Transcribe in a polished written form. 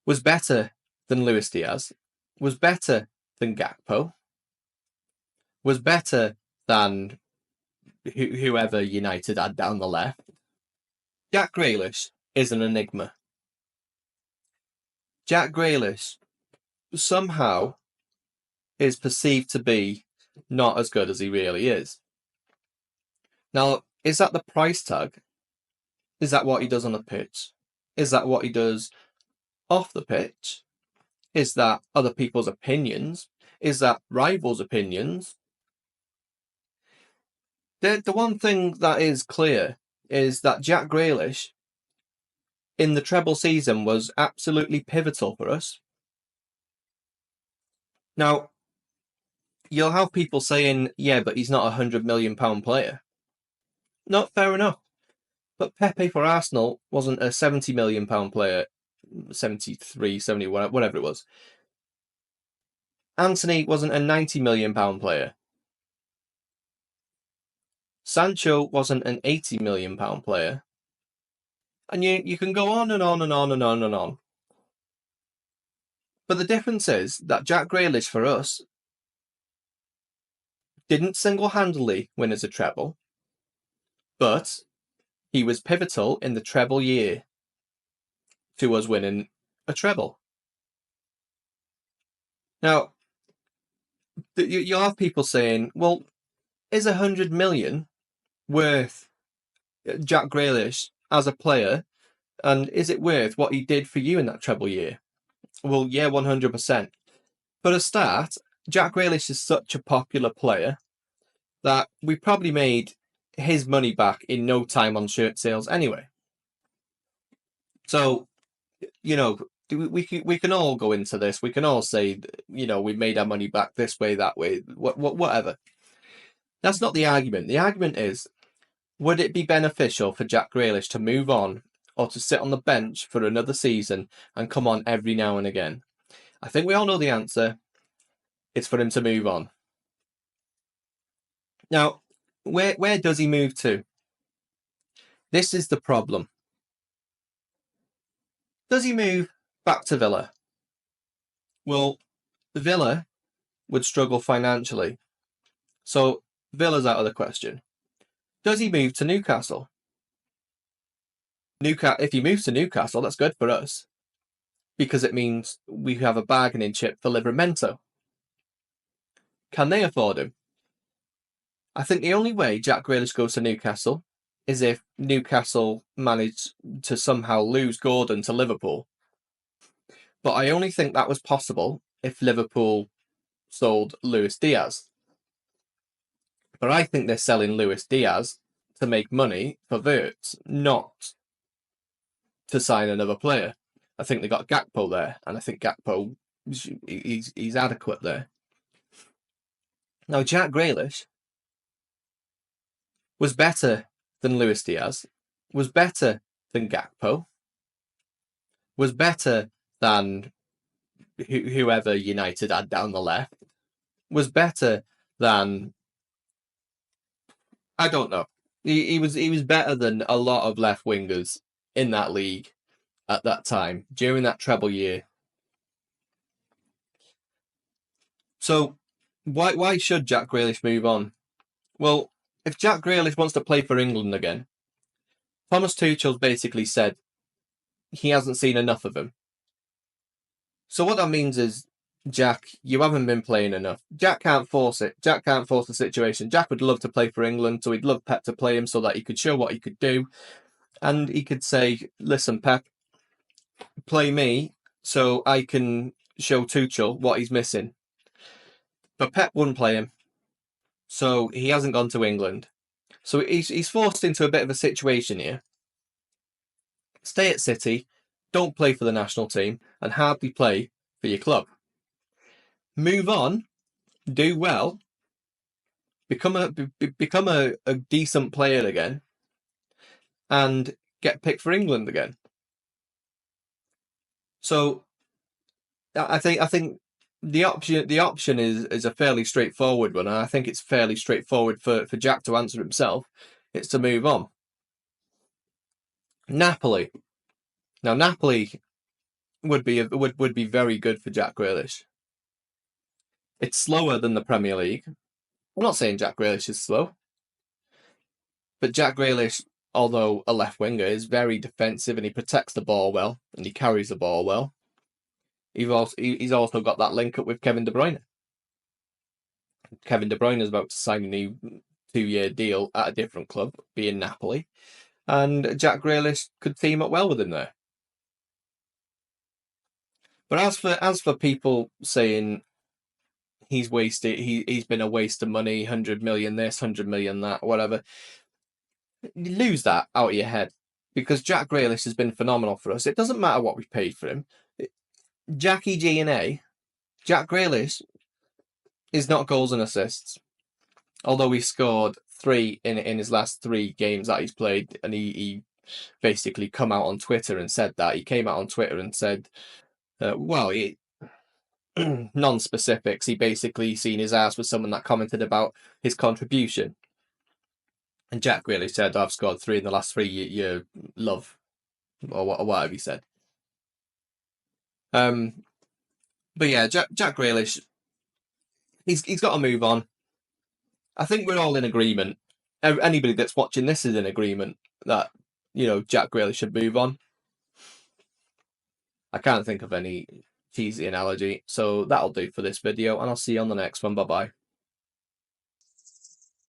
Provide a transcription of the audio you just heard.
was better than Luis Diaz, was better than Gakpo, was better than whoever United had down the left. Jack Grealish is an enigma. Jack Grealish somehow is perceived to be not as good as he really is. Now, is that the price tag? Is that what he does on the pitch? Is that what he does off the pitch? Is that other people's opinions? Is that rivals' opinions? The one thing that is clear is that Jack Grealish in the treble season was absolutely pivotal for us. Now, you'll have people saying, yeah, but he's not $100 million player. Not fair enough. But Pepe for Arsenal wasn't a £70 million player, 73, 70, whatever it was. Anthony wasn't a £90 million player. Sancho wasn't an £80 million player. And you can go on and on and on and on and on. But the difference is that Jack Grealish for us didn't single-handedly win us a treble, but he was pivotal in the treble year to us winning a treble. Now, you'll have people saying, well, is 100 million worth Jack Grealish as a player, and is it worth what he did for you in that treble year? Well, yeah, 100%. For a start, Jack Grealish is such a popular player that we probably made his money back in no time on shirt sales anyway. So, we can all go into this. We can all say, we made our money back this way, that way, whatever. That's not the argument. The argument is, would it be beneficial for Jack Grealish to move on or to sit on the bench for another season and come on every now and again? I think we all know the answer. It's for him to move on. Now, where does he move to? This is the problem. Does he move back to Villa? Well, Villa would struggle financially. So Villa's out of the question. Does he move to Newcastle? If he moves to Newcastle, that's good for us, because it means we have a bargaining chip for Livramento. Can they afford him? I think the only way Jack Grealish goes to Newcastle is if Newcastle manage to somehow lose Gordon to Liverpool. But I only think that was possible if Liverpool sold Luis Diaz. But I think they're selling Luis Diaz to make money for Wirtz, not to sign another player. I think they got Gakpo there, and I think Gakpo, he's adequate there. Now, Jack Grealish was better than Luis Diaz, was better than Gakpo, was better than whoever United had down the left, was better than, I don't know. He was better than a lot of left wingers in that league at that time, during that treble year. So why should Jack Grealish move on? Well, if Jack Grealish wants to play for England again, Thomas Tuchel's basically said he hasn't seen enough of him. So what that means is, Jack, you haven't been playing enough. Jack can't force it. Jack can't force the situation. Jack would love to play for England, so he'd love Pep to play him so that he could show what he could do. And he could say, listen, Pep, play me so I can show Tuchel what he's missing. But Pep wouldn't play him, so he hasn't gone to England. So he's forced into a bit of a situation here. Stay at City, don't play for the national team, and hardly play for your club. Move on, do well, become a decent player again, and get picked for England again. So I think the option is a fairly straightforward one, and I think it's fairly straightforward for Jack to answer himself. It's to move on. Napoli. Now, Napoli would be very good for Jack Grealish. It's slower than the Premier League. I'm not saying Jack Grealish is slow, but Jack Grealish, although a left winger, is very defensive and he protects the ball well and he carries the ball well. He's also got that link up with Kevin De Bruyne. Kevin De Bruyne is about to sign a new 2-year deal at a different club, being Napoli, and Jack Grealish could team up well with him there. But as for people saying he's wasted, he's been a waste of money, 100 million this, 100 million that, whatever, lose that out of your head, because Jack Grealish has been phenomenal for us. It doesn't matter what we paid for him. Jackie G&A, Jack Grealish is not goals and assists, although he scored 3 in his last 3 games that he's played, and he basically come out on Twitter and said that. He came out on Twitter and said, non-specifics. He basically seen his ass with someone that commented about his contribution. And Jack Grealish said, I've scored 3 in the last 3 year love, or whatever he said. But yeah, Jack Grealish, he's got to move on. I think we're all in agreement. Anybody that's watching this is in agreement that, Jack Grealish should move on. I can't think of any cheesy analogy. So that'll do for this video, and I'll see you on the next one. Bye-bye.